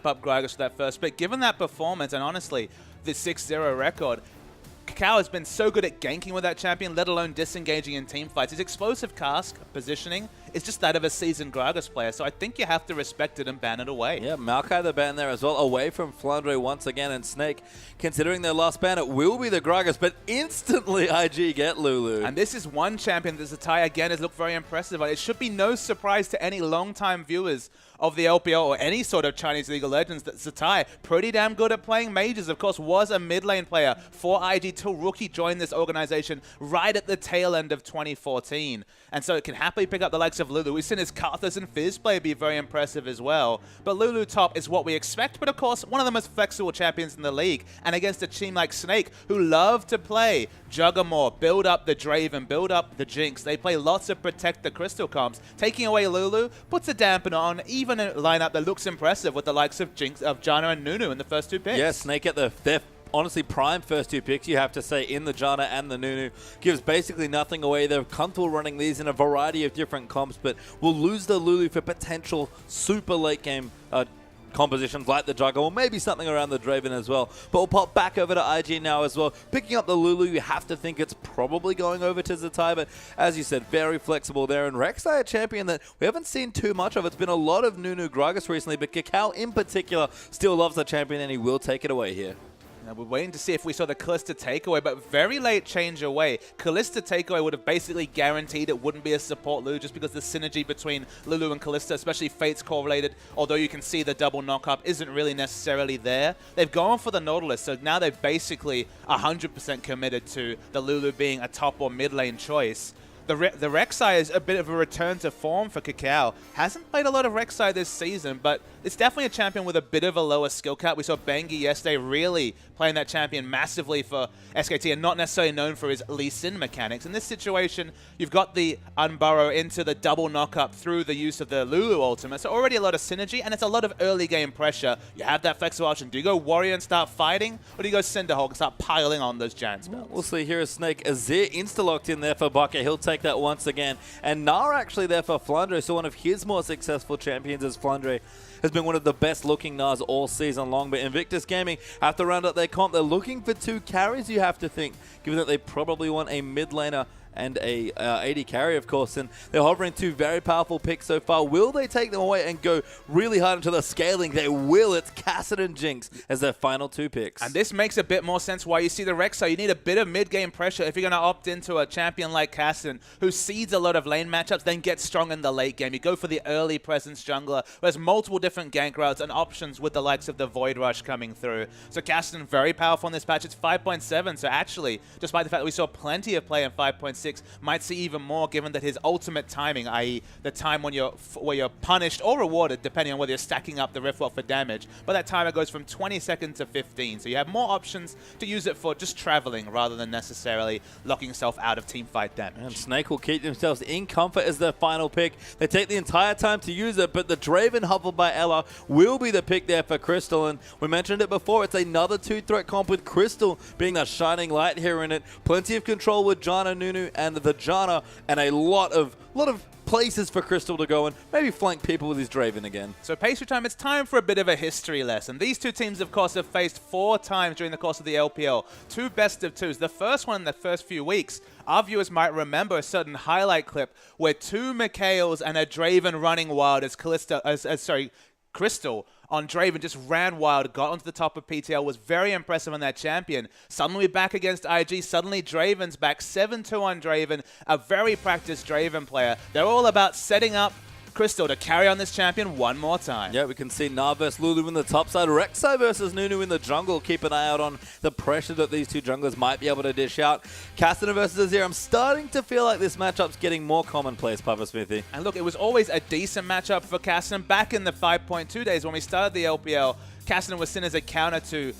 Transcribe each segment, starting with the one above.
up Gragas for that first pick. Given that performance, and honestly, the 6-0 record, Kakao has been so good at ganking with that champion, let alone disengaging in team fights. His explosive cask positioning is just that of a seasoned Gragas player, so I think you have to respect it and ban it away. Yeah, Maokai the ban there as well, away from Flandre once again, and Snake, considering their last ban, it will be the Gragas, but instantly IG get Lulu. And this is one champion that Zatai, again, has looked very impressive on. It should be no surprise to any long-time viewers of the LPL or any sort of Chinese League of Legends that Zatai, pretty damn good at playing mages, of course, was a mid lane player for IG till Rookie joined this organization right at the tail end of 2014. And so it can happily pick up the likes of Lulu. We've seen his Karthus and Fizz play be very impressive as well. But Lulu top is what we expect, but of course, one of the most flexible champions in the league. And against a team like Snake, who love to play Juggermore, build up the Draven, build up the Jinx. They play lots of Protect the Crystal comps. Taking away Lulu puts a dampener on even a lineup that looks impressive with the likes of Jinx, of Janna and Nunu in the first two picks. Yeah, Snake at their honestly prime first two picks, you have to say, in the Janna and the Nunu. Gives basically nothing away. They're comfortable running these in a variety of different comps, but will lose the Lulu for potential super late game compositions like the Jugger, or maybe something around the Draven as well. But we'll pop back over to IG now as well. Picking up the Lulu, you have to think it's probably going over to Zatai, but as you said, very flexible there. And Rek'Sai, a champion that we haven't seen too much of. It's been a lot of Nunu Gragas recently, but Kakao in particular still loves the champion, and he will take it away here. Now we're waiting to see if we saw the Kalista takeaway, but very late change away. Kalista takeaway would have basically guaranteed it wouldn't be a support Lulu just because the synergy between Lulu and Kalista, especially Fates correlated, although you can see the double knock-up isn't really necessarily there. They've gone for the Nautilus, so now they've basically 100% committed to the Lulu being a top or mid lane choice. The Rek'Sai is a bit of a return to form for Kakao. Hasn't played a lot of Rek'Sai this season, but it's definitely a champion with a bit of a lower skill cap. We saw Bengi yesterday really playing that champion massively for SKT and not necessarily known for his Lee Sin mechanics. In this situation, you've got the unburrow into the double knock-up through the use of the Lulu ultimate. So already a lot of synergy, and it's a lot of early game pressure. You have that flexible option. Do you go Warrior and start fighting, or do you go Cinderhawk and start piling on those giant spells? We'll see here as Snake. Azir insta-locked in there for Bucket. He'll take that once again. And Nara actually there for Flandre, so one of his more successful champions as Flandre has been one of the best looking Nars all season long. But Invictus Gaming have to round up their comp. They're looking for 2 carries, you have to think, given that they probably want a mid laner and a AD carry, of course, and they're hovering 2 very powerful picks so far. Will they take them away and go really hard into the scaling? They will. It's Cassidy and Jinx as their final 2 picks. And this makes a bit more sense why you see the Rek'Sai. You need a bit of mid-game pressure if you're going to opt into a champion like Cassidy, who seeds a lot of lane matchups, then gets strong in the late game. You go for the early presence jungler, who has multiple different gank routes and options with the likes of the Void Rush coming through. So Cassidy, very powerful in this patch. It's 5.7, so actually, despite the fact that we saw plenty of play in 5.6, might see even more given that his ultimate timing, i.e. the time when you're punished or rewarded, depending on whether you're stacking up the Riftwell for damage, but that timer goes from 20 seconds to 15, so you have more options to use it for just traveling rather than necessarily locking yourself out of teamfight damage. And Snake will keep themselves in comfort as their final pick. They take the entire time to use it, but the Draven huffled by Ella will be the pick there for Crystal, and we mentioned it before, it's another 2-threat comp with Crystal being the shining light here in it. Plenty of control with Janna, Nunu, and the Janna, and a lot of places for Crystal to go and maybe flank people with his Draven again. So Pastry Time, it's time for a bit of a history lesson. These 2 teams, of course, have faced 4 times during the course of the LPL. 2 best of 2s. The first one in the first few weeks, our viewers might remember a certain highlight clip where 2 Mikhails and a Draven running wild as Crystal on Draven just ran wild, got onto the top of PTL, was very impressive on that champion. Suddenly back against IG, suddenly Draven's back, 7-2 on Draven, a very practiced Draven player. They're all about setting up Crystal to carry on this champion one more time. Yeah, we can see Nar versus Lulu in the top side, Rek'Sai versus Nunu in the jungle. Keep an eye out on the pressure that these 2 junglers might be able to dish out. Cassidy versus Azir. I'm starting to feel like this matchup's getting more commonplace, Papa Smithy. And look, it was always a decent matchup for Cassidy back in the 5.2 days when we started the LPL. Cassidy was seen as a counter to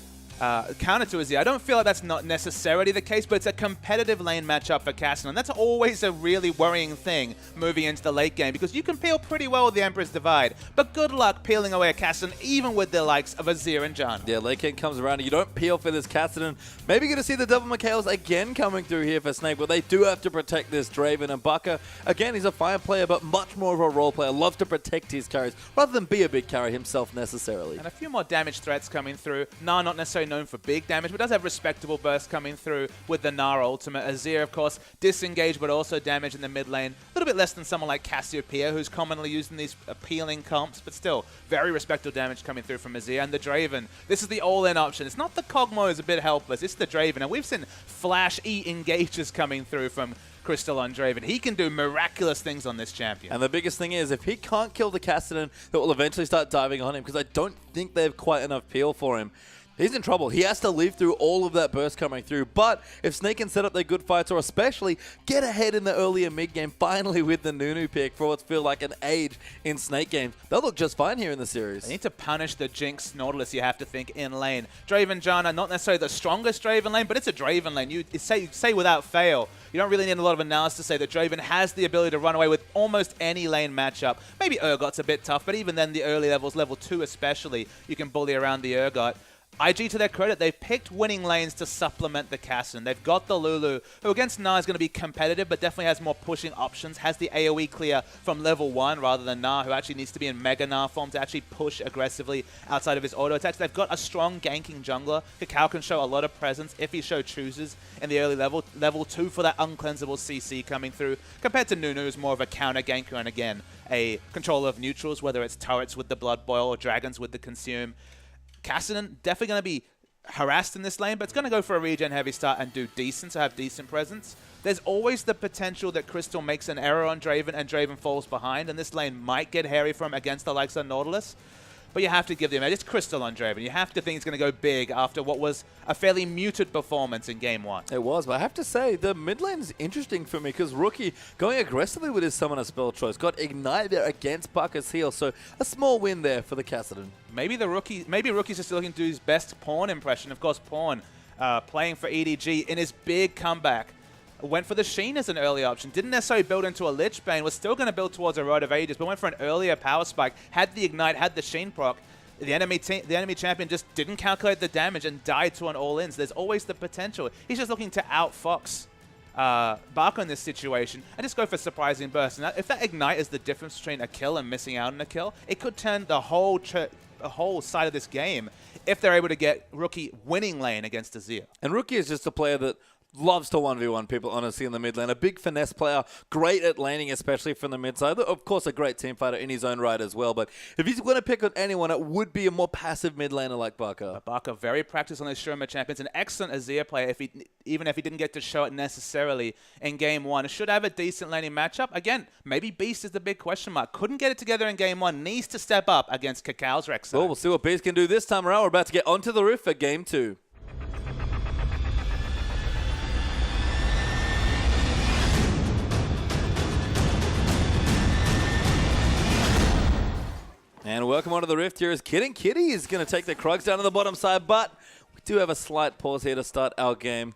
counter to Azir. I don't feel like that's not necessarily the case, but it's a competitive lane matchup for Cassian, and that's always a really worrying thing moving into the late game, because you can peel pretty well with the Emperor's Divide, but good luck peeling away a Cassian, even with the likes of Azir and Janna. Yeah, late game comes around and you don't peel for this Cassian. Maybe going to see the double Mikhails again coming through here for Snake, but they do have to protect this Draven. And Baka, again, he's a fire player, but much more of a role player. Loves to protect his carries, rather than be a big carry himself necessarily. And a few more damage threats coming through. Nah, not necessarily known for big damage, but does have respectable bursts coming through with the Gnar ultimate. Azir, of course, disengaged, but also damage in the mid lane. A little bit less than someone like Cassiopeia, who's commonly used in these appealing comps, but still very respectable damage coming through from Azir. And the Draven, this is the all-in option. It's not the Kog'Maw who's a bit helpless, it's the Draven. And we've seen Flash E engages coming through from Crystal on Draven. He can do miraculous things on this champion. And the biggest thing is, if he can't kill the Cassian, that will eventually start diving on him, because I don't think they have quite enough peel for him. He's in trouble. He has to live through all of that burst coming through. But if Snake can set up their good fights, or especially get ahead in the earlier mid-game, finally with the Nunu pick for what feels like an age in Snake games, they'll look just fine here in the series. They need to punish the Jinx Nautilus, you have to think, in lane. Draven Janna, not necessarily the strongest Draven lane, but it's a Draven lane. You say without fail. You don't really need a lot of analysis to say that Draven has the ability to run away with almost any lane matchup. Maybe Urgot's a bit tough, but even then the early levels, level 2 especially, you can bully around the Urgot. IG, to their credit, they've picked winning lanes to supplement the Cassian. They've got the Lulu, who against Gnar is going to be competitive, but definitely has more pushing options, has the AoE clear from level 1 rather than Gnar, who actually needs to be in Mega Gnar form to actually push aggressively outside of his auto attacks. They've got a strong ganking jungler. Kakao can show a lot of presence if he chooses in the early level. Level 2 for that uncleansable CC coming through, compared to Nunu, who's more of a counter ganker and again, a controller of neutrals, whether it's turrets with the Blood Boil or dragons with the Consume. Cassian definitely going to be harassed in this lane, but it's going to go for a regen heavy start and do decent, so have decent presence. There's always the potential that Crystal makes an error on Draven and Draven falls behind, and this lane might get hairy from against the likes of Nautilus. But you have to give them it's Crystal on Draven. You have to think it's going to go big after what was a fairly muted performance in Game 1. It was, but I have to say, the mid lane is interesting for me, because Rookie going aggressively with his summoner spell choice, got Ignite there against Baka's heal, so a small win there for the Cassian. Maybe Rookie's just looking to do his best Pawn impression. Of course, Pawn playing for EDG in his big comeback. Went for the Sheen as an early option. Didn't necessarily build into a Lich Bane. Was still going to build towards a Rod of Ages, but went for an earlier Power Spike. Had the Ignite, had the Sheen proc. The enemy champion just didn't calculate the damage and died to an all-in. So there's always the potential. He's just looking to outfox Baka in this situation and just go for surprising bursts. And if that Ignite is the difference between a kill and missing out on a kill, it could turn the whole side of this game if they're able to get Rookie winning lane against Azir. And Rookie is just a player that loves to 1v1 people, honestly, in the mid lane. A big finesse player, great at laning, especially from the mid side. Of course, a great team fighter in his own right as well. But if he's going to pick on anyone, it would be a more passive mid laner like Baka. Baka, very practiced on his Sherma champions. An excellent Azir player, even if he didn't get to show it necessarily in Game 1. Should have a decent laning matchup. Again, maybe Beast is the big question mark. Couldn't get it together in Game 1. Needs to step up against Kakao's Rek'Sai. Well, we'll see what Beast can do this time around. We're about to get onto the roof for Game 2. And welcome onto the Rift here as Kid and Kitty is going to take the Krugs down to the bottom side, but we do have a slight pause here to start our game.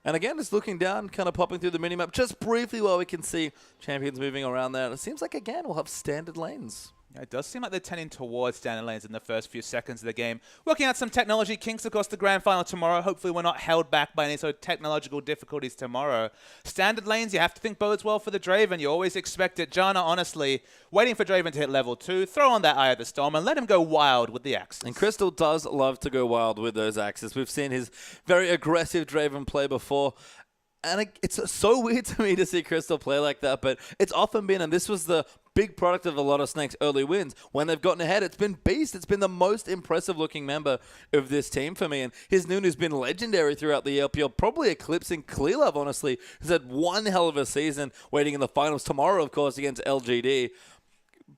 And again, just looking down, kind of popping through the minimap just briefly while we can see champions moving around there. And it seems like, again, we'll have standard lanes. Yeah, it does seem like they're tending towards standard lanes in the first few seconds of the game. Working out some technology kinks, of course, the grand final tomorrow. Hopefully we're not held back by any sort of technological difficulties tomorrow. Standard lanes, you have to think bodes well for the Draven. You always expect it. Janna, honestly, waiting for Draven to hit level 2, throw on that Eye of the Storm and let him go wild with the axes. And Crystal does love to go wild with those axes. We've seen his very aggressive Draven play before. And it's so weird to me to see Crystal play like that, but it's often been, and this was the big product of a lot of Snake's early wins. When they've gotten ahead, it's been Beast. It's been the most impressive-looking member of this team for me, and his Nunu's been legendary throughout the LPL, probably eclipsing Clearlove, honestly. He's had one hell of a season waiting in the finals tomorrow, of course, against LGD.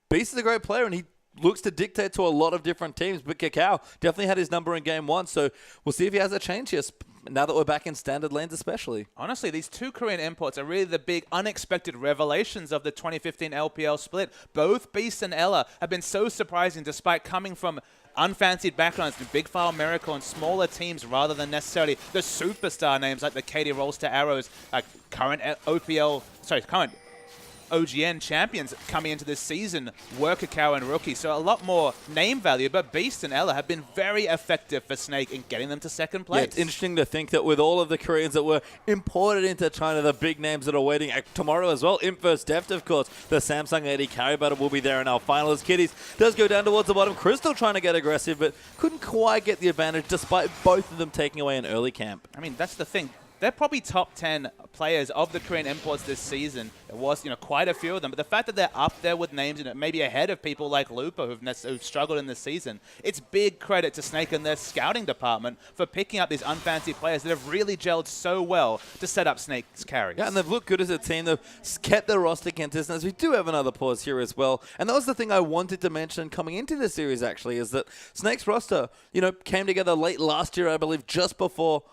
Beast is a great player, and he looks to dictate to a lot of different teams, but Kakao definitely had his number in Game 1, so we'll see if he has a change here, now that we're back in standard lanes especially. Honestly, these two Korean imports are really the big unexpected revelations of the 2015 LPL split. Both Beast and Ella have been so surprising despite coming from unfancied backgrounds to Big File Miracle and smaller teams rather than necessarily the superstar names like the Katie Rolster Arrows, current OGN champions coming into this season were Kakao and Rookie, so a lot more name value, but Beast and Ella have been very effective for Snake in getting them to second place. Yeah, it's interesting to think that with all of the Koreans that were imported into China, the big names that are waiting tomorrow as well, Invictus, Deft, of course, the Samsung AD carry battle will be there in our finals. Kitties does go down towards the bottom. Crystal trying to get aggressive, but couldn't quite get the advantage despite both of them taking away an early camp. I mean, that's the thing. They're probably top 10 players of the Korean imports this season. There was, quite a few of them. But the fact that they're up there with names, maybe ahead of people like Lupa who've struggled in this season, it's big credit to Snake and their scouting department for picking up these unfancied players that have really gelled so well to set up Snake's carries. Yeah, and they've looked good as a team. They've kept their roster consistent. We do have another pause here as well. And that was the thing I wanted to mention coming into this series, actually, is that Snake's roster, came together late last year, I believe, just before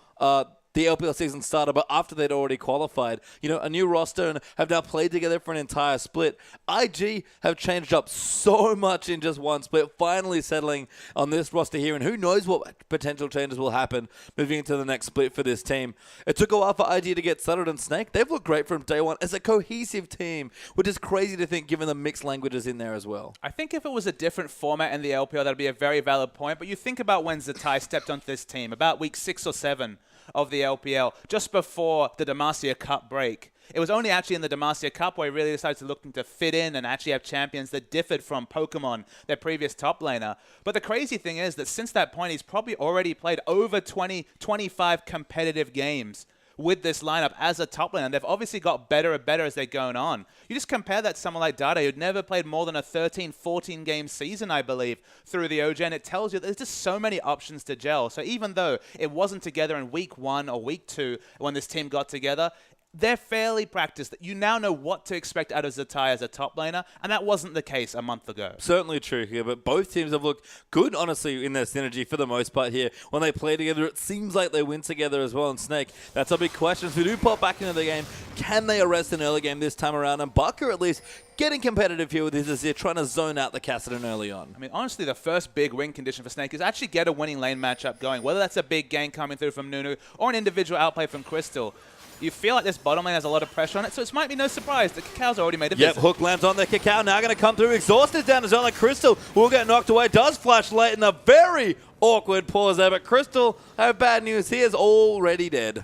the LPL season started, but after they'd already qualified. A new roster and have now played together for an entire split. IG have changed up so much in just one split, finally settling on this roster here, and who knows what potential changes will happen moving into the next split for this team. It took a while for IG to get settled in Snake. They've looked great from day one as a cohesive team, which is crazy to think given the mixed languages in there as well. I think if it was a different format in the LPL, that would be a very valid point, but you think about when Zatai stepped onto this team, about week 6 or 7 of the LPL, just before the Demacia Cup break. It was only actually in the Demacia Cup where he really decided to look to fit in and actually have champions that differed from Pokemon, their previous top laner. But the crazy thing is that since that point, he's probably already played over 20, 25 competitive games with this lineup as a top laner. They've obviously got better and better as they're going on. You just compare that to someone like Dada, who'd never played more than a 13, 14 game season, I believe, through the OGN. It tells you there's just so many options to gel. So even though it wasn't together in week 1 or week 2 when this team got together, they're fairly practiced. You now know what to expect out of Zatai as a top laner, and that wasn't the case a month ago. Certainly true here, but both teams have looked good, honestly, in their synergy for the most part here. When they play together, it seems like they win together as well. And Snake, that's a big question. If we do pop back into the game, can they arrest an early game this time around? And Barker, at least, getting competitive here with his Azir, trying to zone out the Kassadin early on. I mean, honestly, the first big win condition for Snake is actually get a winning lane matchup going, whether that's a big gank coming through from Nunu or an individual outplay from Crystal. You feel like this bottom lane has a lot of pressure on it, so it might be no surprise that Kakao's already made a visit. Yep, hook lands on the Kakao, now going to come through. Exhausted down as well, like Crystal will get knocked away. Does flash late in a very awkward pause there, but Crystal, I have bad news. He is already dead.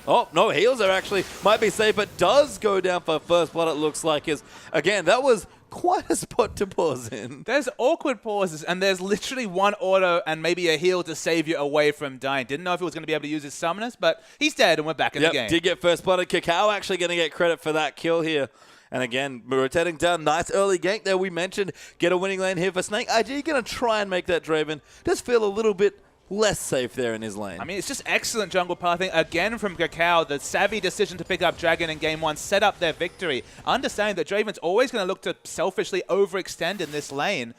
Oh, no, heals are actually, might be safe, but does go down for first blood, it looks like. Again, that was quite a spot to pause in. There's awkward pauses, and there's literally one auto and maybe a heal to save you away from dying. Didn't know if he was going to be able to use his summoners, but he's dead, and we're back in the game. Did get first blooded. Kakao actually going to get credit for that kill here. And again, rotating down. Nice early gank there. We mentioned get a winning lane here for Snake. IG going to try and make that Draven. Does feel a little bit less safe there in his lane. I mean, it's just excellent jungle pathing again from Kakao. The savvy decision to pick up Dragon in game 1 set up their victory. Understanding that Draven's always going to look to selfishly overextend in this lane.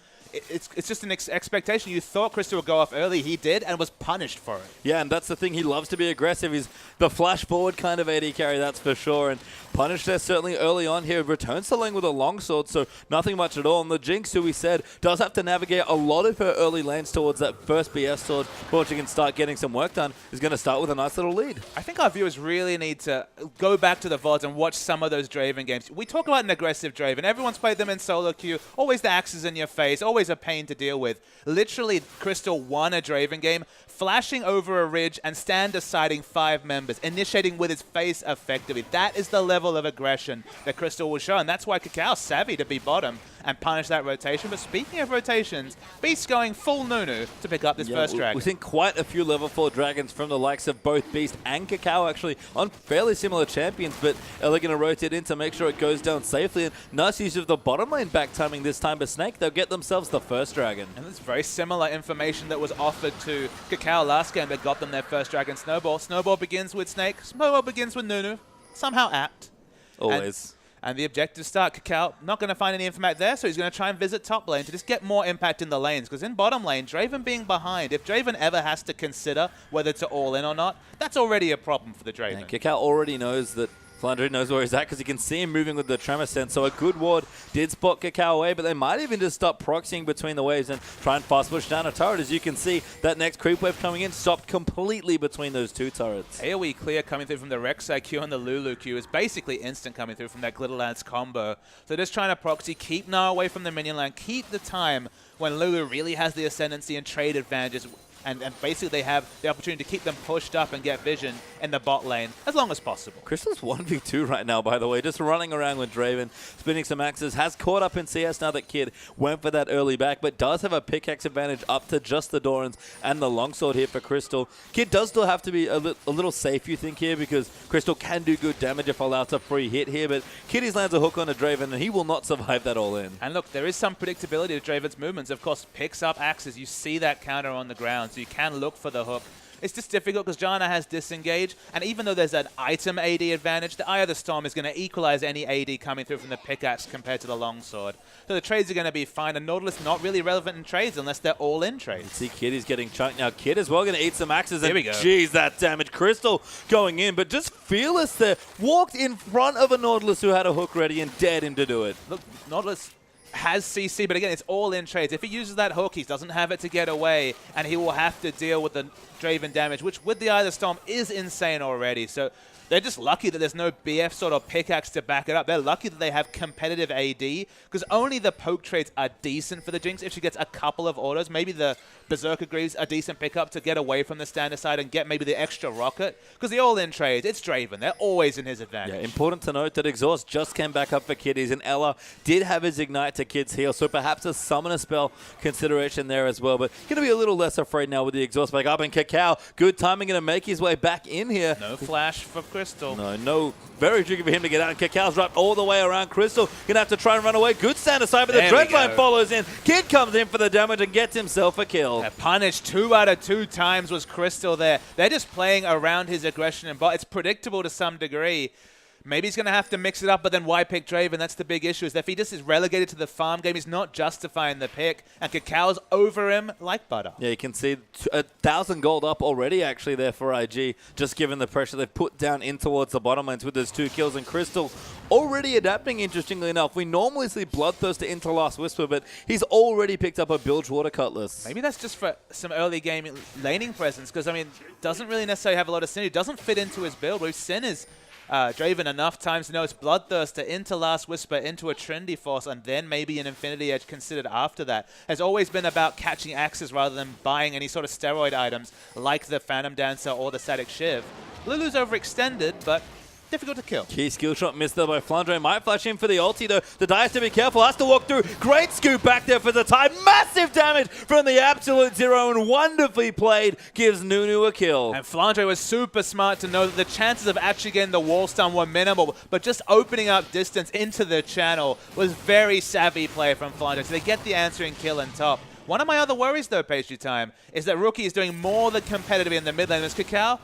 It's just an expectation. You thought Crystal would go off early. He did and was punished for it. Yeah, and that's the thing. He loves to be aggressive. He's the flash forward kind of AD carry, that's for sure. And punished there certainly early on here. Returns to lane with a longsword, so nothing much at all. And the Jinx, who we said, does have to navigate a lot of her early lanes towards that first BS sword before she can start getting some work done, is going to start with a nice little lead. I think our viewers really need to go back to the VODs and watch some of those Draven games. We talk about an aggressive Draven. Everyone's played them in solo queue. Always the axes in your face. Always a pain to deal with. Literally, Crystal won a Draven game, flashing over a ridge and stand deciding 5 members, initiating with his face effectively. That is the level of aggression that Crystal will show, and that's why Kakao's savvy to be bottom and punish that rotation. But speaking of rotations, Beast going full Nunu to pick up this first dragon. We've seen quite a few level 4 dragons from the likes of both Beast and Kakao actually on fairly similar champions, but they're going to rotate in to make sure it goes down safely. And nice use of the bottom lane back timing this time for Snake. They'll get themselves the first dragon. And it's very similar information that was offered to Kakao last game that got them their first dragon Snowball. Snowball begins with Snake. Snowball begins with Nunu. Somehow apt. Always. And the objective start, Kakao not going to find any impact there, so he's going to try and visit top lane to just get more impact in the lanes. Because in bottom lane, Draven being behind, if Draven ever has to consider whether to all in or not, that's already a problem for the Draven. And Kakao already knows that Flandre knows where he's at because you can see him moving with the Tremor Sense. So a good ward did spot Cacao away, but they might even just stop proxying between the waves and try and fast push down a turret. As you can see, that next creep wave coming in stopped completely between those two turrets. AoE clear coming through from the Rek'Sai Q and the Lulu Q is basically instant coming through from that Glitterlance combo. So just trying to proxy, keep Gnar away from the minion line, keep the time when Lulu really has the ascendancy and trade advantages. And basically they have the opportunity to keep them pushed up and get vision in the bot lane as long as possible. Crystal's 1v2 right now, by the way, just running around with Draven, spinning some axes, has caught up in CS now that Kid went for that early back, but does have a pickaxe advantage up to just the Dorans and the longsword here for Crystal. Kid does still have to be a little safe, you think, here, because Crystal can do good damage if allowed to free hit here, but Kiddies lands a hook on a Draven, and he will not survive that all in. And look, there is some predictability to Draven's movements. Of course, picks up axes. You see that counter on the ground, so you can look for the hook. It's just difficult because Janna has disengage, and even though there's an item AD advantage, the Eye of the Storm is going to equalize any AD coming through from the pickaxe compared to the longsword. So the trades are going to be fine, and Nautilus not really relevant in trades unless they're all-in trades. See, Kid is getting chunked now. Kid as well going to eat some axes, and here we go. Geez, that damage. Crystal going in, but just fearless there. Walked in front of a Nautilus who had a hook ready and dared him to do it. Look, Nautilus has CC, but again, it's all in trades. If he uses that hook, he doesn't have it to get away, and he will have to deal with the Draven damage, which with the Eye of the Storm is insane already. So they're just lucky that there's no BF sort of pickaxe to back it up. They're lucky that they have competitive AD, because only the poke trades are decent for the Jinx if she gets a couple of autos. Maybe the Berserker Greaves a decent pickup to get away from the standard side and get maybe the extra rocket, because the all-in trades, it's Draven. They're always in his advantage. Yeah, important to note that Exhaust just came back up for Kiddies, and Ella did have his Ignite to Kid's heal, so perhaps a Summoner spell consideration there as well, but going to be a little less afraid now with the Exhaust back up, and Cacao, good timing, going to make his way back in here. No flash for Crystal. No. Very tricky for him to get out, and Cacao's wrapped all the way around Crystal. Going to have to try and run away. Good stand aside, but the Dreadline follows in. Kid comes in for the damage and gets himself a kill. Punished 2 out of 2 times was Crystal there. They're just playing around his aggression and bot. It's predictable to some degree. Maybe he's going to have to mix it up, but then why pick Draven? That's the big issue, is that if he just is relegated to the farm game, he's not justifying the pick, and Cacao's over him like butter. Yeah, you can see 1,000 gold up already, actually, there for IG, just given the pressure they've put down in towards the bottom lanes with those 2 kills, and Crystal already adapting, interestingly enough. We normally see Bloodthirster into Last Whisper, but he's already picked up a Bilge Water Cutlass. Maybe that's just for some early game laning presence, because, I mean, doesn't really necessarily have a lot of synergy. Doesn't fit into his build. We've seen his Draven enough times to know it's Bloodthirster into Last Whisper into a Trinity Force, and then maybe an Infinity Edge considered after that. Has always been about catching axes rather than buying any sort of steroid items like the Phantom Dancer or the Static Shiv. Lulu's overextended, but difficult to kill. Key skill shot missed there by Flandre. Might flash in for the ulti though. The Dire has to be careful. Has to walk through. Great scoop back there for the time. Massive damage from the Absolute Zero, and wonderfully played. Gives Nunu a kill. And Flandre was super smart to know that the chances of actually getting the wall stun were minimal, but just opening up distance into the channel was very savvy play from Flandre. So they get the answering kill and top. One of my other worries though, Pastry Time, is that Rookie is doing more than competitive in the mid lane as Cacao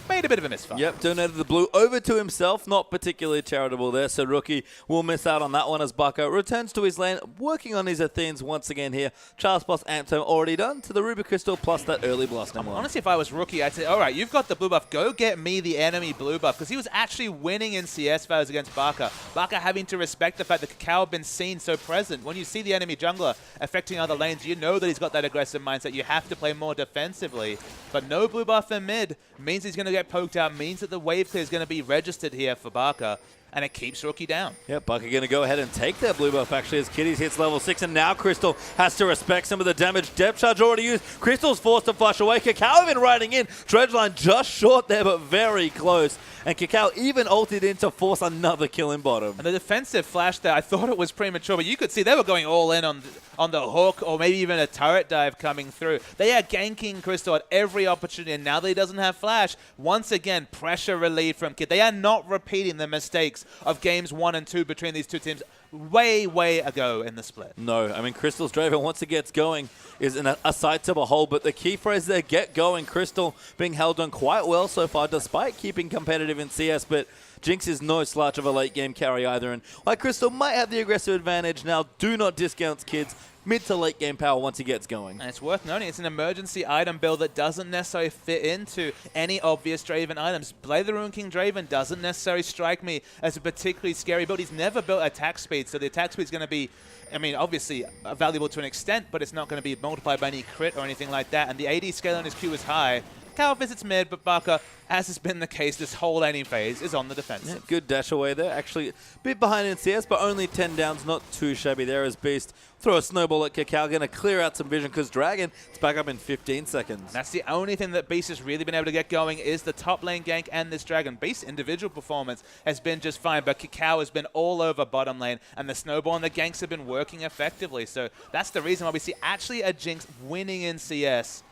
made a bit of a misfire. Yep, donated the blue over to himself. Not particularly charitable there, so Rookie will miss out on that one as Bucko returns to his lane, working on his Athenes once again here. Charles plus Amptome already done to the Ruby Crystal plus that early blast. Honestly, if I was Rookie, I'd say, all right, you've got the blue buff. Go get me the enemy blue buff, because he was actually winning in CS values against Barca. Barca having to respect the fact that Cacao had been seen so present. When you see the enemy jungler affecting other lanes, you know that he's got that aggressive mindset. You have to play more defensively. But no blue buff in mid means he's going to get poked out, means that the wave clear is going to be registered here for Barca, and it keeps Rookie down. Yep, Barca going to go ahead and take that blue buff actually as Kiddies hits level 6, and now Crystal has to respect some of the damage. Depth charge already used. Crystal's forced to flush away. Cacao even riding in. Dredgeline just short there, but very close. And Cacao even ulted in to force another kill in bottom. And the defensive flash there, I thought it was premature, but you could see they were going all in on the hook, or maybe even a turret dive coming through. They are ganking Crystal at every opportunity, and now that he doesn't have flash, once again, pressure relieved from Kid. They are not repeating the mistakes of games 1 and 2 between these two teams way ago in the split. No, I mean, Crystal's Draven, once it gets going, is a sight to behold, but the key phrase there, get going. Crystal being held on quite well so far, despite keeping competitive in CS, but Jinx is no slouch of a late game carry either, and while Crystal might have the aggressive advantage now, do not discount Kids. mid to late game power once he gets going. And it's worth noting, it's an emergency item build that doesn't necessarily fit into any obvious Draven items. Blade of the Ruined King Draven doesn't necessarily strike me as a particularly scary build. He's never built attack speed, so the attack speed is going to be, I mean, obviously valuable to an extent, but it's not going to be multiplied by any crit or anything like that. And the AD scale on his Q is high. Cal visits mid, but Baka, as has been the case this whole laning phase, is on the defensive. Yeah, good dash away there. Actually, a bit behind in CS, but only 10 downs. Not too shabby there as Beast. Throw a snowball at Cacao. Going to clear out some vision because Dragon is back up in 15 seconds. That's the only thing that Beast has really been able to get going is the top lane gank and this Dragon. Beast's individual performance has been just fine, but Cacao has been all over bottom lane, and the snowball and the ganks have been working effectively. So that's the reason why we see actually a Jinx winning in CS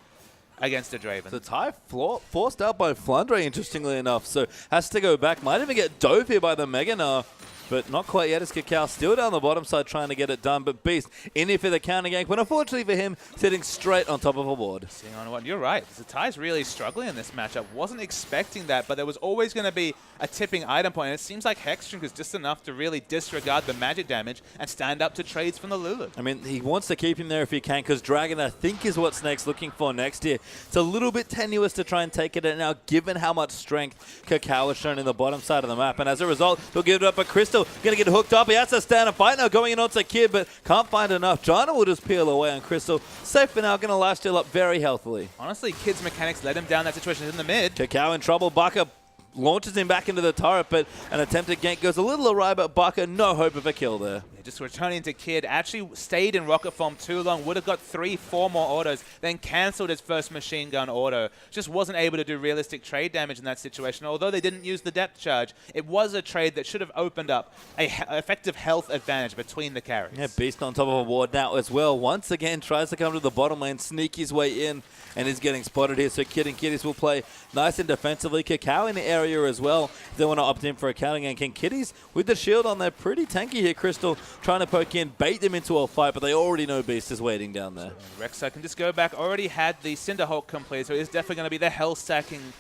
against a Draven. The tie forced out by Flandre, interestingly enough, so has to go back. Might even get dove here by the Meganar, but not quite yet as Cacao still down the bottom side trying to get it done. But Beast in here for the counter gank, but unfortunately for him, sitting straight on top of a board. Seeing on what, you're right. The tie's really struggling in this matchup. Wasn't expecting that, but there was always going to be a tipping item point. And it seems like Hexdrink is just enough to really disregard the magic damage and stand up to trades from the Lulu. I mean, he wants to keep him there if he can, because Dragon, I think, is what Snake's looking for next year. It's a little bit tenuous to try and take it now, given how much strength Cacao has shown in the bottom side of the map. And as a result, he'll give it up at Crystal. Going to get hooked up. He has to stand and fight now, going in onto Kid, but can't find enough. Jana will just peel away on Crystal. Safe for now, going to lifesteal up very healthily. Honestly, Kid's mechanics let him down that situation in the mid. Cacao in trouble. Baka launches him back into the turret, but an attempted gank goes a little awry, but Baka, no hope of a kill there. Yeah, just returning to Kid, actually stayed in rocket form too long, would have got 3-4 more autos, then cancelled his first machine gun auto. Just wasn't able to do realistic trade damage in that situation. Although they didn't use the depth charge, it was a trade that should have opened up a effective health advantage between the carries. Yeah, Beast on top of a ward now as well. Once again, tries to come to the bottom lane, sneak his way in, and is getting spotted here. So Kid and Kitties will play nice and defensively. Cacao in the area as well. If they want to opt in for a counter gank. And Kitties with the shield on there, pretty tanky here. Crystal trying to poke in, bait them into a fight, but they already know Beast is waiting down there. Rek'Sai can just go back. Already had the Cinderhulk complete, so it's definitely going to be the health stacking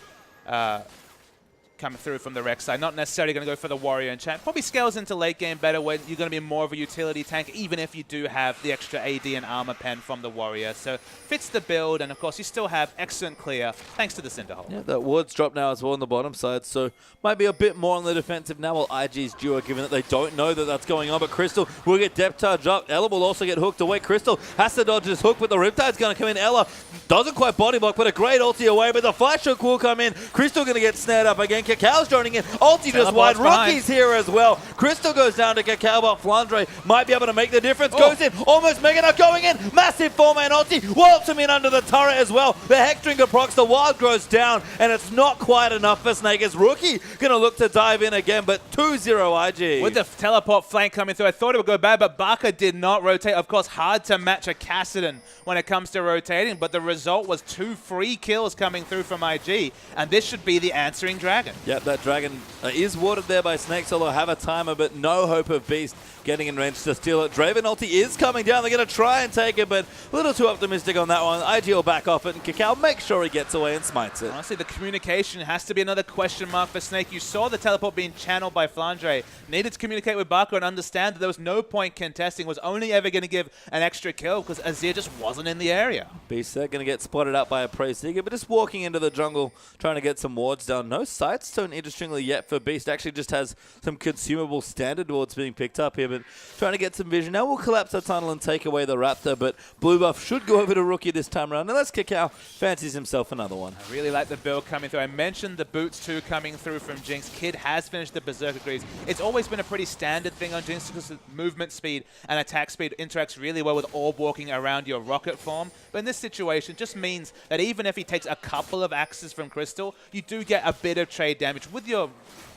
coming through from the Rek'Sai. Not necessarily going to go for the Warrior enchant. Probably scales into late game better when you're going to be more of a utility tank, even if you do have the extra AD and armor pen from the Warrior. So fits the build, and of course you still have excellent clear thanks to the Cinderhulk. Yeah, that ward's dropped now as well on the bottom side, so might be a bit more on the defensive now while IG's duo, given that they don't know that that's going on. But Crystal will get depth charge up. Ella will also get hooked away. Crystal has to dodge this hook, but the Riptide's going to come in. Ella doesn't quite body block, but a great ulti away, but the flash hook will come in. Crystal going to get snared up again. Cacao's joining in. Ulti just wide. Rookie's here as well. Crystal goes down to Cacao, but Flandre might be able to make the difference. Goes in, almost Meganar going in. Massive 4-man ulti. Walloped him in under the turret as well. The Hexdrinker procs, the wild grows down, and it's not quite enough for Snake as Rookie going to look to dive in again, but 2-0 IG. With the teleport flank coming through, I thought it would go bad, but Baka did not rotate. Of course, hard to match a Kassadin when it comes to rotating, but the result was 2 free kills coming through from IG, and this should be the answering Dragon. Yep, that Dragon is warded there by Snake, so they'll have a timer, but no hope of Beast getting in range to steal it. Draven ulti is coming down. They're going to try and take it, but a little too optimistic on that one. IG will back off it, and Cacao makes sure he gets away and smites it. Honestly, the communication has to be another question mark for Snake. You saw the teleport being channeled by Flandre. Needed to communicate with Baka and understand that there was no point contesting, was only ever going to give an extra kill because Azir just wasn't in the area. Beast there going to get spotted out by a Prey Seeker, but just walking into the jungle, trying to get some wards down. No Sightstone, interestingly, yet for Beast. Actually just has some consumable standard wards being picked up here, but trying to get some vision. Now we'll collapse the tunnel and take away the Raptor, but Blue Buff should go over to Rookie this time around, unless Cacao fancies himself another one. I really like the build coming through. I mentioned the boots too coming through from Jinx. Kid has finished the Berserker Greaves. It's always been a pretty standard thing on Jinx because movement speed and attack speed interacts really well with orb walking around your rocket form. But in this situation, it just means that even if he takes a couple of axes from Crystal, you do get a bit of trade damage with your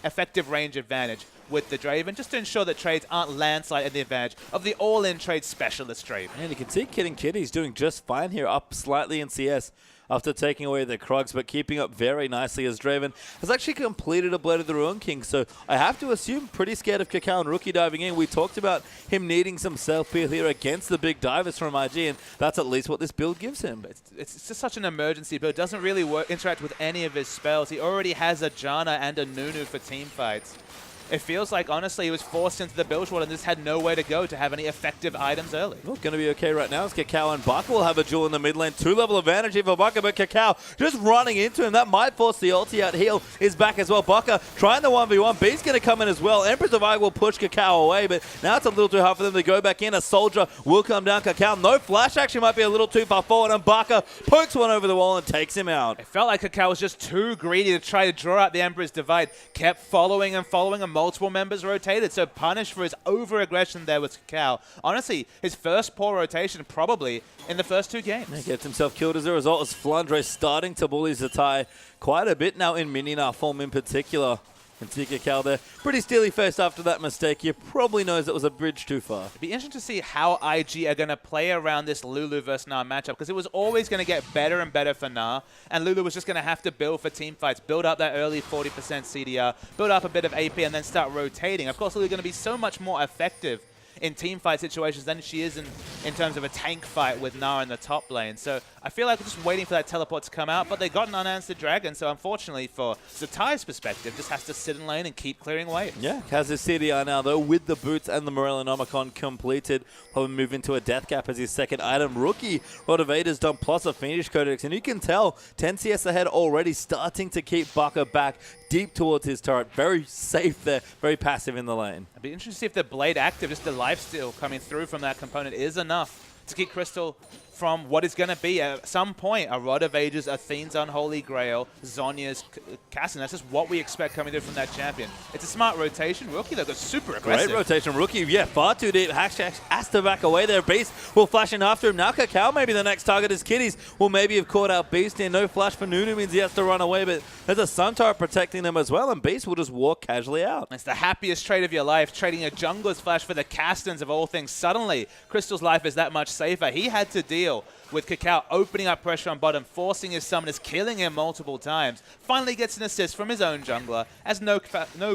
effective range advantage with the Draven, just to ensure that trades aren't landslide at the advantage of the all-in trade specialist Draven. And you can see Kid and Kitty's doing just fine here, up slightly in CS after taking away the Krugs, but keeping up very nicely as Draven has actually completed a Blade of the Ruined King. So I have to assume pretty scared of Cacao and Rookie diving in. We talked about him needing some self-peel here against the big divers from IG, and that's at least what this build gives him. It's just such an emergency build. It doesn't really interact with any of his spells. He already has a Janna and a Nunu for team fights. It feels like, honestly, he was forced into the Bilge Ward and just had nowhere to go to have any effective items early. Well, going to be okay right now. It's Kakao and Baka will have a duel in the mid lane. 2-level advantage here for Baka, but Kakao just running into him. That might force the ulti out. Heal is back as well. Baka trying the 1v1. B's going to come in as well. Empress of Eye will push Kakao away, but now it's a little too hard for them to go back in. A soldier will come down. Kakao, no flash, actually might be a little too far forward, and Baka pokes one over the wall and takes him out. It felt like Kakao was just too greedy to try to draw out the Emperor's Divide. Kept following and multiple members rotated, so punished for his over-aggression there with Kakao. Honestly, his first poor rotation probably in the first 2 games. He gets himself killed as a result as Flandre starting to bully Zatai quite a bit now in Mininar form in particular. And Kakao there, pretty steely faced after that mistake. He probably knows it was a bridge too far. It'd be interesting to see how IG are going to play around this Lulu versus Nah matchup, because it was always going to get better and better for Nah, and Lulu was just going to have to build for team fights, build up that early 40% CDR, build up a bit of AP, and then start rotating. Of course, Lulu's going to be so much more effective in team fight situations than she is in terms of a tank fight with Nah in the top lane. So I feel like we're just waiting for that teleport to come out, but they got an unanswered dragon, so unfortunately for Zatai's perspective, just has to sit in lane and keep clearing waves. Yeah, has his CDR now though, with the boots and the Morellonomicon completed. Probably move into a death cap as his second item. Rookie Rod of Vader's done plus a Phoenix Codex, and you can tell 10 CS ahead already, starting to keep Baka back deep towards his turret. Very safe there, very passive in the lane. It'd be interesting to see if the Blade active, just the lifesteal coming through from that component, is enough to keep Crystal from what is going to be, at some point, a Rod of Ages, Athene's Unholy Grail, Zhonya's Cassin. That's just what we expect coming through from that champion. It's a smart rotation. Rookie, though, goes super aggressive. Great rotation. Rookie, yeah, far too deep. Hashtag has to back away there. Beast will flash in after him. Now Kakao, maybe the next target is Kitties. Will maybe have caught out Beast here. No flash for Nunu means he has to run away, but there's a Sun Turret protecting them as well, and Beast will just walk casually out. It's the happiest trade of your life, trading a jungler's flash for the Castans of all things. Suddenly, Crystal's life is that much safer. He had to deal with Kakao opening up pressure on bottom, forcing his summoners, killing him multiple times. Finally gets an assist from his own jungler, as no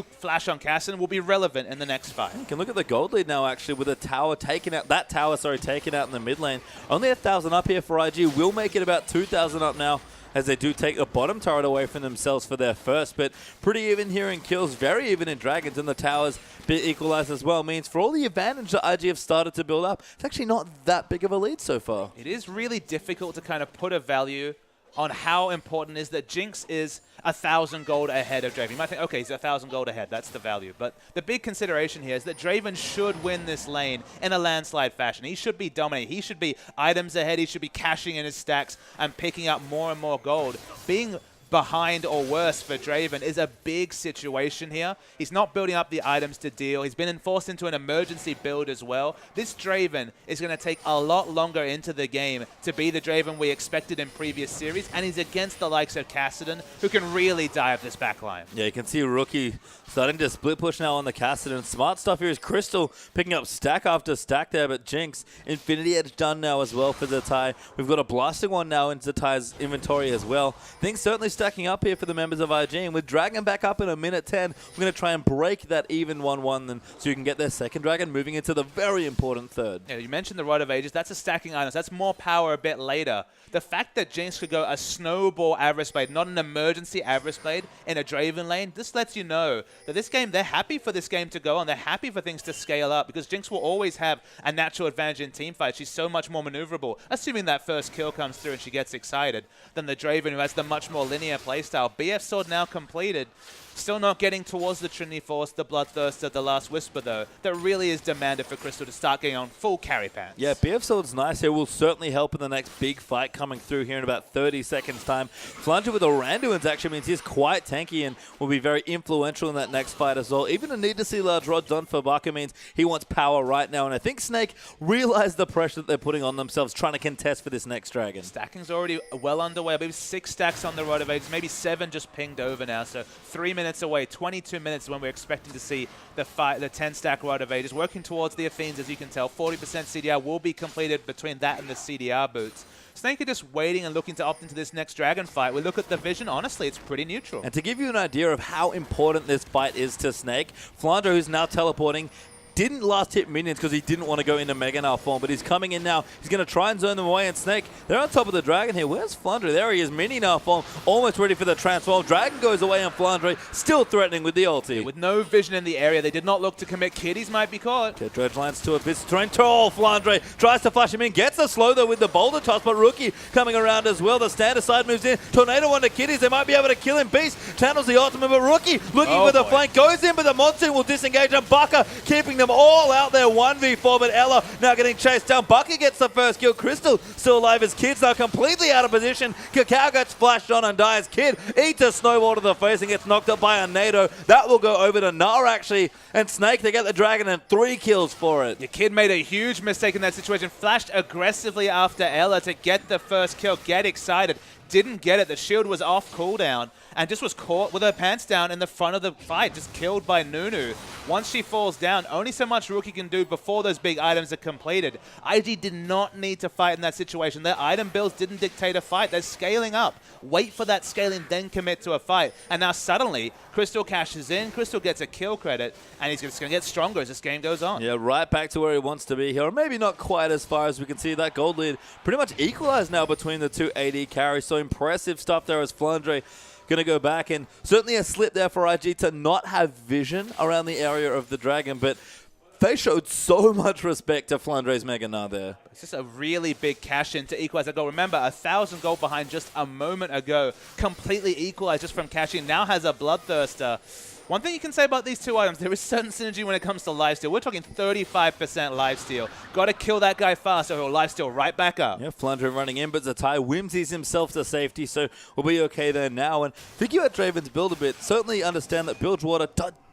flash on Cassin will be relevant in the next fight. You can look at the gold lead now, actually, with a tower taken out. That tower, sorry, taken out in the mid lane. Only 1,000 up here for IG. Will make it about 2,000 up now, as they do take the bottom turret away from themselves for their first. But pretty even here in kills, very even in dragons, and the towers bit equalized as well. Means for all the advantage that IG have started to build up, it's actually not that big of a lead so far. It is really difficult to kind of put a value on how important it is that Jinx is 1,000 gold ahead of Draven. You might think, okay, he's 1,000 gold ahead, that's the value. But the big consideration here is that Draven should win this lane in a landslide fashion. He should be dominating. He should be items ahead. He should be cashing in his stacks and picking up more and more gold. Being behind or worse for Draven is a big situation here. He's not building up the items to deal. He's been forced into an emergency build as well. This Draven is going to take a lot longer into the game to be the Draven we expected in previous series, and he's against the likes of Kassadin, who can really dive this backline. Yeah, you can see Rookie starting to split push now on the Kassadin. Smart stuff here is Crystal picking up stack after stack there, but Jinx, Infinity Edge done now as well for Zatai. We've got a blasting one now in Zatai's inventory as well. Things certainly stacking up here for the members of IG, and with Dragon back up in a minute 10, we're going to try and break that even 1-1 then, so you can get their second Dragon moving into the very important third. Yeah, you mentioned the Rod of Ages. That's a stacking item. That's more power a bit later. The fact that Jinx could go a snowball Avarice Blade, not an emergency Avarice Blade in a Draven lane, this lets you know that this game, they're happy for this game to go on. They're happy for things to scale up, because Jinx will always have a natural advantage in team fights. She's so much more maneuverable, assuming that first kill comes through and she gets excited, than the Draven, who has the much more linear playstyle. BF Sword now completed. Still not getting towards the Trinity Force, the Bloodthirster, the Last Whisper, though. That really is demanded for Crystal to start getting on full carry pants. Yeah, BF Sword's nice here. Will certainly help in the next big fight coming through here in about 30 seconds' time. Flanger with Oranduins actually means he's quite tanky and will be very influential in that next fight as well. Even a need to see large rod done for Baka means he wants power right now, and I think Snake realized the pressure that they're putting on themselves trying to contest for this next Dragon. Stacking's already well underway. I believe 6 stacks on the Rod of Ages, maybe 7 just pinged over now, so 3 minutes away. 22 minutes when we're expecting to see the 10-stack Rod of Ages. Working towards the Athenes, as you can tell. 40% CDR will be completed between that and the CDR boots. Snake are just waiting and looking to opt into this next Dragon fight. We look at the vision, honestly, it's pretty neutral. And to give you an idea of how important this fight is to Snake, Flandre, who's now teleporting, didn't last hit minions because he didn't want to go into Mega Gnar form, but he's coming in now. He's going to try and zone them away, and Snake, they're on top of the Dragon here. Where's Flandre? There he is, Mini Gnar form, almost ready for the transform. Dragon goes away, and Flandre still threatening with the ulti. With no vision in the area, they did not look to commit. Kiddies might be caught. Okay, Dredge lands to Abyss Terrain. Oh, Flandre tries to flash him in, gets a slow though with the boulder toss, but Rookie coming around as well. The standard side moves in. Tornado on to Kiddies. They might be able to kill him. Beast channels the ultimate, but Rookie looking for the flank. Goes in, but the Monsoon will disengage, and Baka keeping them all out there 1v4, but Ella now getting chased down. Baka gets the first kill. Crystal still alive. His Kid's now completely out of position. Cacao gets flashed on and dies. Kid eats a snowball to the face and gets knocked up by a Nado. That will go over to Gnar actually, and Snake, they get the Dragon and 3 kills for it. The Kid made a huge mistake in that situation. Flashed aggressively after Ella to get the first kill, get excited. Didn't get it. The shield was off cooldown and just was caught with her pants down in the front of the fight, just killed by Nunu. Once she falls down, only so much Rookie can do before those big items are completed. IG did not need to fight in that situation. Their item builds didn't dictate a fight. They're scaling up. Wait for that scaling, then commit to a fight. And now suddenly, Crystal cashes in, Crystal gets a kill credit, and he's just going to get stronger as this game goes on. Yeah, right back to where he wants to be here. Or maybe not quite as far as we can see. That gold lead pretty much equalized now between the two AD carries. So impressive stuff there as Flandre going to go back, and certainly a slip there for IG to not have vision around the area of the Dragon, but they showed so much respect to Flandre's Mega Gnar there. It's just a really big cash in to equalize that goal. Remember, 1,000 gold behind just a moment ago, completely equalized just from cashing. Now has a Bloodthirster. One thing you can say about these two items, there is certain synergy when it comes to lifesteal. We're talking 35% lifesteal. Got to kill that guy fast or he'll lifesteal right back up. Yeah, Flandre running in, but Zatai whimsies himself to safety, so we'll be okay there now. And thinking about Draven's build a bit, certainly understand that Bilgewater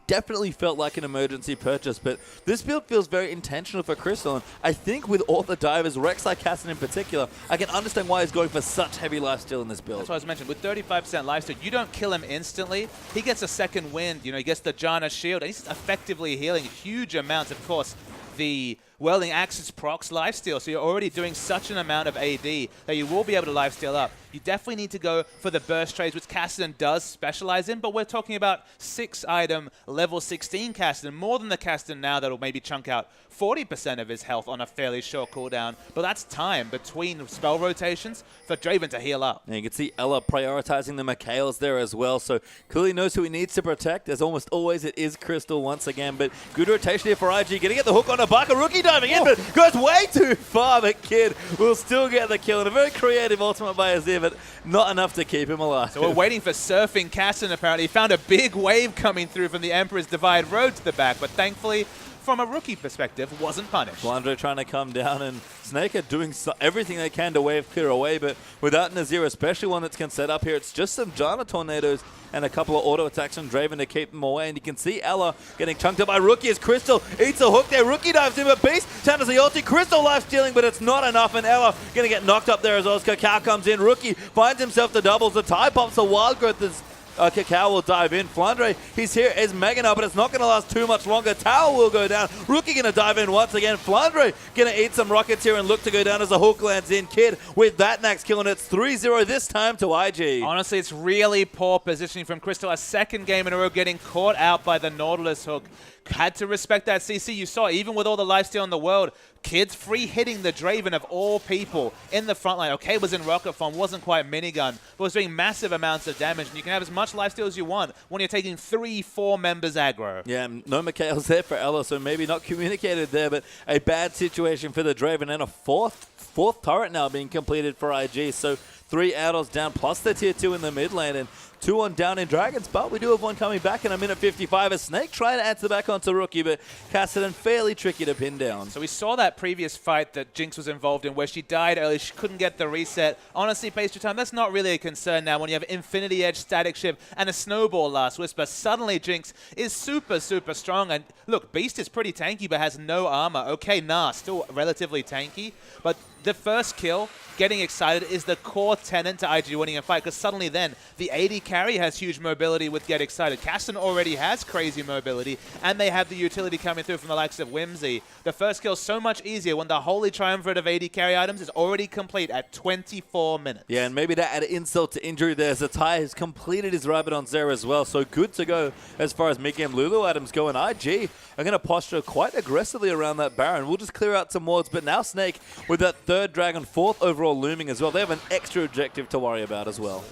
definitely felt like an emergency purchase, but this build feels very intentional for Crystal, and I think with all the divers, Rek'Sai Cassin in particular, I can understand why he's going for such heavy lifesteal in this build. That's what I was mentioning. With 35% lifesteal, you don't kill him instantly. He gets a second wind. You know, he gets the Janna shield, and he's effectively healing huge amounts. Of course, the Welding Axis procs lifesteal, so you're already doing such an amount of AD that you will be able to lifesteal up. You definitely need to go for the burst trades, which Cassidy does specialize in, but we're talking about 6-item level 16 Cassidy, more than the Cassidy now that'll maybe chunk out 40% of his health on a fairly short cooldown. But that's time between spell rotations for Draven to heal up. And you can see Ella prioritizing the Mikhails there as well, so clearly knows who he needs to protect. As almost always, it is Crystal once again, but good rotation here for IG. Going to get the hook on Ibaka. Rookie diving in, but goes way too far. But Kid will still get the kill, and a very creative ultimate by Azir, but not enough to keep him alive. So we're waiting for Surfing Cassin, apparently. He found a big wave coming through from the Emperor's Divide Road to the back, but thankfully, from a Rookie perspective, wasn't punished. Flandre trying to come down, and Snake are doing everything they can to wave clear away, but without Nazir, especially one that can set up here, it's just some Janna tornadoes and a couple of auto attacks from Draven to keep them away. And you can see Ella getting chunked up by Rookie as Crystal eats a hook there. Rookie dives in, but Beast channels the ulti. Crystal life stealing, but it's not enough, and Ella going to get knocked up there as well as Cacao comes in. Rookie finds himself the doubles. The tie pops, the wild growth is Cacao will dive in. Flandre, he's here as Mega Gnar, but it's not going to last too much longer. Tower will go down. Rookie going to dive in once again. Flandre going to eat some rockets here and look to go down as the hook lands in. Kid with that next kill, and it's 3-0 this time to IG. Honestly, it's really poor positioning from Crystal. A second game in a row getting caught out by the Nautilus hook. Had to respect that CC. You saw, even with all the lifesteal in the world, Kid's free hitting the Draven of all people in the front line. Okay, was in rocket form, wasn't quite minigun, but was doing massive amounts of damage. And you can have as much lifesteal as you want when you're taking 3-4 members aggro. Yeah, no Mikhail's there for Ella, so maybe not communicated there, but a bad situation for the Draven, and a fourth turret now being completed for IG. So 3 Ados down, plus the tier 2 in the mid lane, and 2 on down in Dragons, but we do have one coming back in a minute 55. A Snake trying to answer back onto Rookie, but Cassidy fairly tricky to pin down. So we saw that previous fight that Jinx was involved in where she died early, she couldn't get the reset. Honestly, Pace Time, that's not really a concern now when you have Infinity Edge, Static Shift, and a Snowball Last Whisper. Suddenly Jinx is super, super strong. And look, Beast is pretty tanky but has no armor. Okay, Gnar, still relatively tanky, but the first kill getting excited is the core tenet to IG winning a fight, because suddenly then the AD carry has huge mobility with Get Excited. Kasten already has crazy mobility, and they have the utility coming through from the likes of Whimsy. The first kill so much easier when the holy triumvirate of AD carry items is already complete at 24 minutes. Yeah, and maybe to add insult to injury there, Zatai has completed his rabbit on Zera as well, so good to go as far as mid-game Lulu items go, and IG are going to posture quite aggressively around that Baron. We'll just clear out some wards, but now Snake with that third dragon, fourth overall looming as well. They have an extra objective to worry about as well.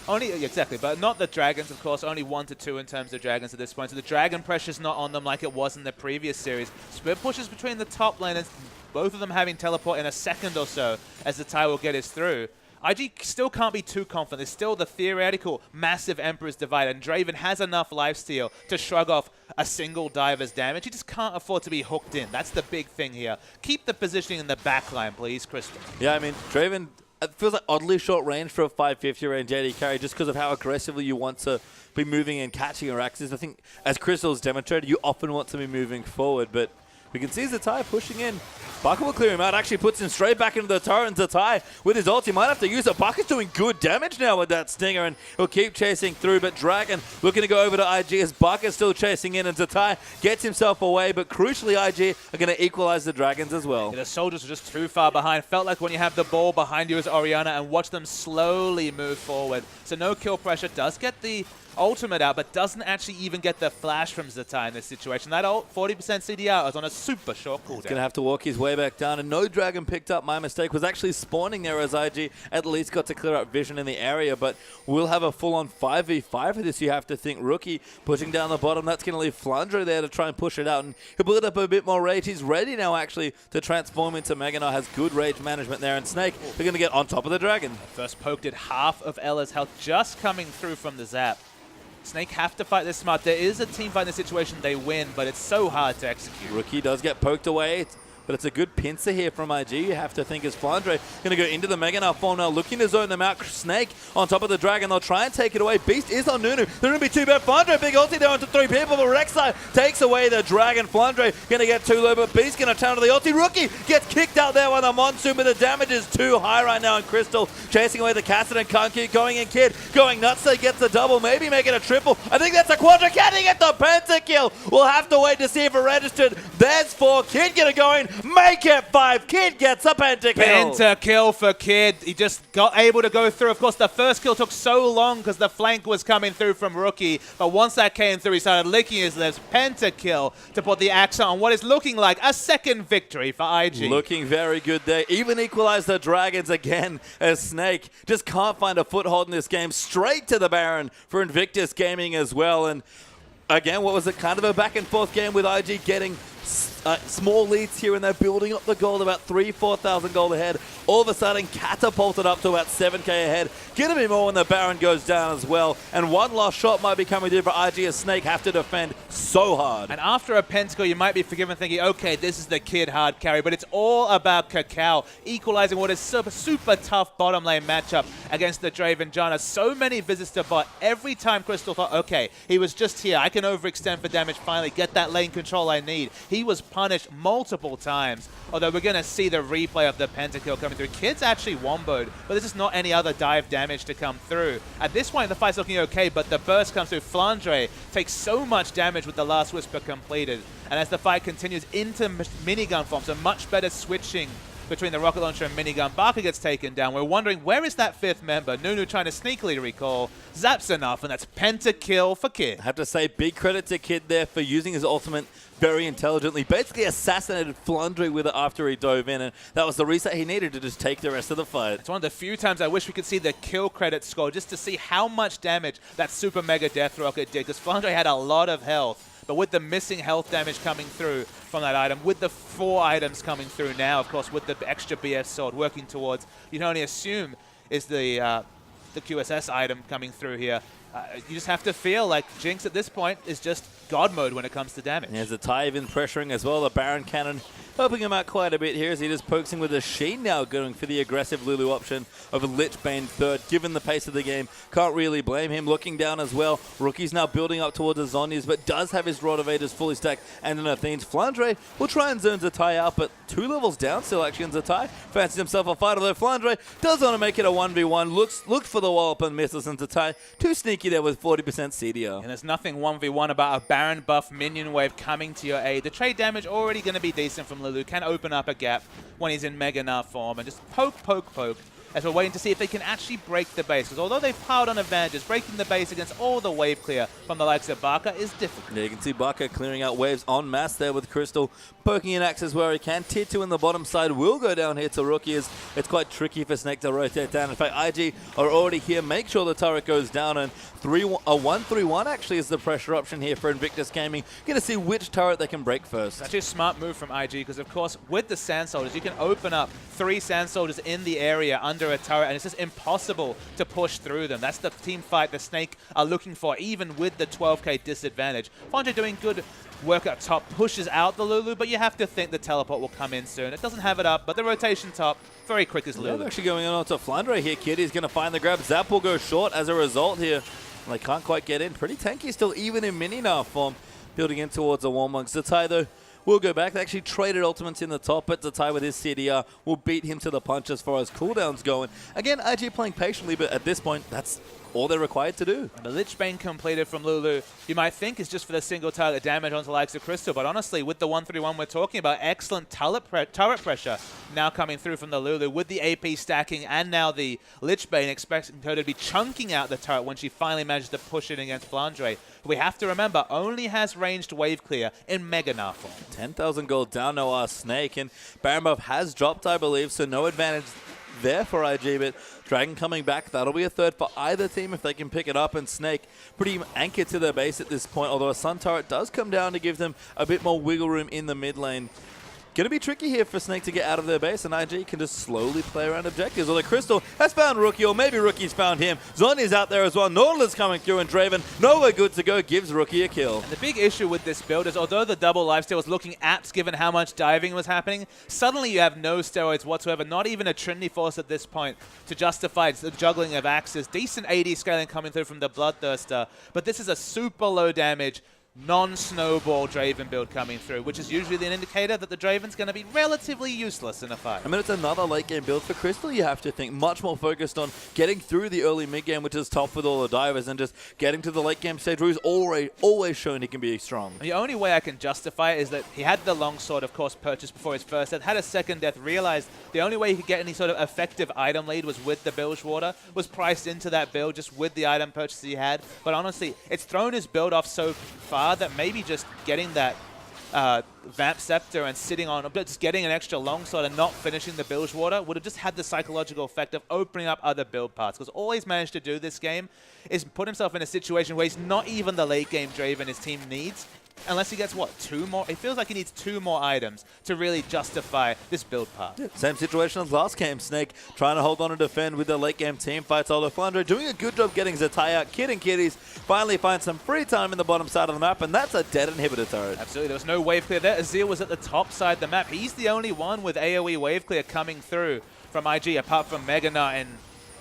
Exactly, but not the dragons, of course. Only 1 to 2 in terms of dragons at this point. So the dragon pressure's not on them like it was in the previous series. Split pushes between the top laners, both of them having teleport in a second or so as the tie will get us through. IG still can't be too confident. There's still the theoretical massive Emperor's Divide, and Draven has enough lifesteal to shrug off a single diver's damage. He just can't afford to be hooked in. That's the big thing here. Keep the positioning in the backline, please, Crystal. Yeah, I mean, Draven, it feels like oddly short range for a 550 range AD carry just because of how aggressively you want to be moving and catching your axes. I think, as Crystal's demonstrated, you often want to be moving forward, but we can see Zatai pushing in. Baka will clear him out, actually puts him straight back into the turret, and Zatai with his ult, he might have to use it. Baka's doing good damage now with that stinger, and he'll keep chasing through, but Dragon looking to go over to IG as Baka's still chasing in, and Zatai gets himself away, but crucially IG are going to equalize the Dragons as well. Yeah, the soldiers are just too far behind. Felt like when you have the ball behind you as Orianna and watch them slowly move forward. So no kill pressure, does get the ultimate out, but doesn't actually even get the flash from Zatai in this situation. That ult, 40% CDR, is on a super short cooldown. He's going to have to walk his way back down, and no dragon picked up. My mistake was actually spawning there as IG at least got to clear out vision in the area, but we'll have a full-on 5v5 for this, you have to think. Rookie pushing down the bottom. That's going to leave Flandre there to try and push it out, and he'll build up a bit more rage. He's ready now, actually, to transform into Mega Knight. Has good rage management there, and Snake, they're going to get on top of the dragon. First poke did half of Ella's health just coming through from the zap. Snake have to fight this smart. There is a team fight in this situation, they win, but it's so hard to execute. Rookie does get poked away, but it's a good pincer here from IG. You have to think as Flandre going to go into the Mega Knight form now, looking to zone them out. Snake on top of the dragon. They'll try and take it away. Beast is on Nunu. They're going to be too bad. Flandre, big ulti there onto 3 people, but Rek'Sai takes away the dragon. Flandre going to get too low, but Beast going to turn to the ulti. Rookie gets kicked out there by the Monsoon, but the damage is too high right now. And Crystal chasing away the Cassidy and can't keep going in. Kid going nuts. They gets a double, maybe making a triple. I think that's a quadra. Can he get the pentakill? We'll have to wait to see if it registered. There's 4. Kid get it going. Make it 5. Kid gets a pentakill. Pentakill for Kid. He just got able to go through. Of course, the first kill took so long because the flank was coming through from Rookie. But once that came through, he started licking his lips. Pentakill to put the axe on what is looking like a second victory for IG. Looking very good there. Even equalized the Dragons again as Snake just can't find a foothold in this game. Straight to the Baron for Invictus Gaming as well. And again, what was it? Kind of a back and forth game with IG getting small leads here, and they're building up the gold about 3,000-4,000 gold ahead. All of a sudden, catapulted up to about 7k ahead. Gonna be more when the Baron goes down as well. And one last shot might be coming through for IG as Snake have to defend so hard. And after a pentakill, you might be forgiven thinking, okay, this is the Kid hard carry, but it's all about Cacao equalizing what is super tough bottom lane matchup against the Draven Janna. So many visits to bot. Every time Crystal thought, okay, he was just here. I can overextend for damage finally, get that lane control I need. He was punished multiple times, although we're going to see the replay of the pentakill coming through. Kid's actually womboed, but there's just not any other dive damage to come through. At this point, the fight's looking okay, but the burst comes through. Flandre takes so much damage with the last whisper completed, and as the fight continues into minigun form, so much better switching between the rocket launcher and minigun. Baka gets taken down. We're wondering, where is that 5th member? Nunu trying to sneakily recall. Zaps enough, and that's pentakill for Kid. I have to say, big credit to Kid there for using his ultimate very intelligently. Basically assassinated Flandre with it after he dove in, and that was the reset he needed to just take the rest of the fight. It's one of the few times I wish we could see the kill credit score just to see how much damage that super mega death rocket did, because Flandre had a lot of health. But with the missing health damage coming through from that item, with the 4 items coming through now, of course, with the extra BS sword working towards, you can only assume is the QSS item coming through here. You just have to feel like Jinx at this point is just God mode when it comes to damage. There's a Ty even pressuring as well. The Baron Cannon helping him out quite a bit here as he just pokes him with a Sheen now, going for the aggressive Lulu option of a Lich Bane third. Given the pace of the game, can't really blame him. Looking down as well, Rookie's now building up towards the Zhonya's, but does have his Rod of Ages fully stacked and an Athene's. Flandre will try and zone Zatai out, but 2 levels down still actually on Zatai. Fancies himself a fight, although Flandre does want to make it a 1v1. Looked for the wall up and misses, and Zatai too sneaky there with 40% CDR. And there's nothing 1v1 about a Baron buff minion wave coming to your aid. The trade damage already going to be decent from Lulu. Can open up a gap when he's in Mega Gnar form and just poke, as we're waiting to see if they can actually break the base. Because although they've piled on advantages, breaking the base against all the wave clear from the likes of Baka is difficult. Yeah, you can see Baka clearing out waves en masse there with Crystal, poking in axes where he can. Tier 2 in the bottom side will go down here to Rookie. It's quite tricky for Snake to rotate down. In fact, IG are already here. Make sure the turret goes down, and a 1-3-1 actually is the pressure option here for Invictus Gaming. Going to see which turret they can break first. It's actually a smart move from IG because, of course, with the Sand Soldiers, you can open up 3 Sand Soldiers in the area under a turret, and it's just impossible to push through them. That's the team fight the Snake are looking for, even with the 12k disadvantage. Fondra doing good work up top, pushes out the Lulu, but you have to think the teleport will come in soon. It doesn't have it up, but the rotation top, very quick as Lulu. Yeah, actually going on to Flandre here, kid. He's going to find the grab. Zap will go short as a result here. They can't quite get in. Pretty tanky still, even in mini Gnar form. Building in towards a Warmong's. Zatai, though, will go back. They actually traded ultimates in the top, but Zatai with his CDR will beat him to the punch as far as cooldowns going. Again, IG playing patiently, but at this point, that's all they're required to do. The Lich Bane completed from Lulu, you might think is just for the single target damage onto the likes of Crystal, but honestly, with the 1-3-1 we're talking about, excellent turret pressure now coming through from the Lulu with the AP stacking, and now the Lich Bane expecting her to be chunking out the turret when she finally manages to push it against Flandre. But we have to remember, only has ranged wave clear in Mega Gnar form. 10,000 gold down now our Snake, and Baron buff has dropped, I believe, so no advantage there for IG, but Dragon coming back, that'll be a third for either team if they can pick it up, and Snake pretty anchored to their base at this point, although a Sun Turret does come down to give them a bit more wiggle room in the mid lane. Going to be tricky here for Snake to get out of their base, and IG can just slowly play around objectives. Although Crystal has found Rookie, or maybe Rookie's found him. Zhonya's out there as well. Nautilus coming through, and Draven, nowhere good to go, gives Rookie a kill. And the big issue with this build is, although the double lifesteal was looking apt given how much diving was happening, suddenly you have no steroids whatsoever, not even a Trinity Force at this point to justify the juggling of axes. Decent AD scaling coming through from the Bloodthirster, but this is a super low damage, non-snowball Draven build coming through, which is usually an indicator that the Draven's going to be relatively useless in a fight. I mean, it's another late game build for Crystal, you have to think. Much more focused on getting through the early mid game, which is tough with all the divers, and just getting to the late game stage where he's always shown he can be strong. The only way I can justify it is that he had the longsword, of course, purchased before his first death, had a second death, realized the only way he could get any sort of effective item lead was with the Bilgewater, was priced into that build just with the item purchase he had. But honestly, it's thrown his build off so far that maybe just getting that Vamp Scepter and sitting on, just getting an extra longsword and not finishing the Bilgewater would have just had the psychological effect of opening up other build paths. Because all he's managed to do this game is put himself in a situation where he's not even the late game Draven his team needs. Unless he gets, what, 2 more? It feels like he needs 2 more items to really justify this build path. Yeah, same situation as last game. Snake trying to hold on and defend with the late game team fights. Although Flandre doing a good job getting Zatai out. Kid and Kitties finally find some free time in the bottom side of the map, and that's a dead inhibitor turret. Absolutely. There was no wave clear there. Azir was at the top side of the map. He's the only one with AoE wave clear coming through from IG, apart from Mega Gnar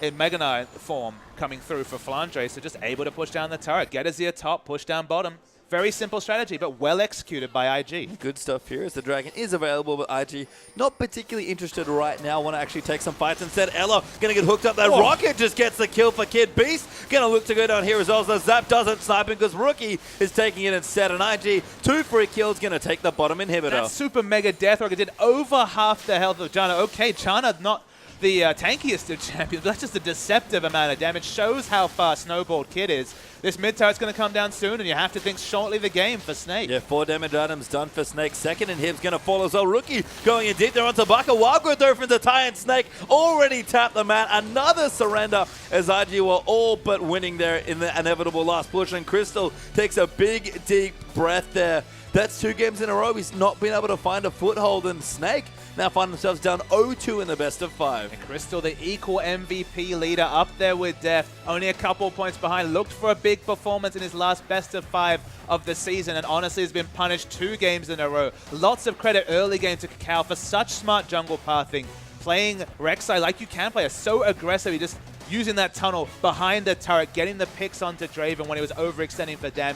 in Mega Gnar form coming through for Flandre. So just able to push down the turret. Get Azir top, push down bottom. Very simple strategy, but well executed by IG. Good stuff here as the Dragon is available, but IG not particularly interested right now. Want to actually take some fights instead. Ella going to get hooked up. That Rocket just gets the kill for Kid. Beast going to look to go down here as well. So Zap doesn't snipe him because Rookie is taking it instead. And IG, 2 free kills, going to take the bottom inhibitor. That super mega death rocket did over half the health of Janna. Okay, Janna not the tankiest of champions, but that's just a deceptive amount of damage. Shows how far Snowballed Kid is. This mid turret's going to come down soon, and you have to think shortly the game for Snake. Yeah, 4 damage items done for Snake. Second inhib's going to fall as well. Rookie going in deep there onto Baka. Wild growth there from the Ty, and Snake already tapped the mat. Another surrender as IG were all but winning there in the inevitable last push, and Crystal takes a big, deep breath there. That's 2 games in a row. He's not been able to find a foothold, and Snake now find themselves down 0-2 in the best of 5. And Crystal, the equal MVP leader, up there with Def, only a couple points behind. Looked for a big performance in his last best of 5 of the season, and honestly has been punished 2 games in a row. Lots of credit early game to Kakao for such smart jungle pathing. Playing Rek'Sai like you can play, so aggressive. He just using that tunnel behind the turret, getting the picks onto Draven when he was overextending for damage.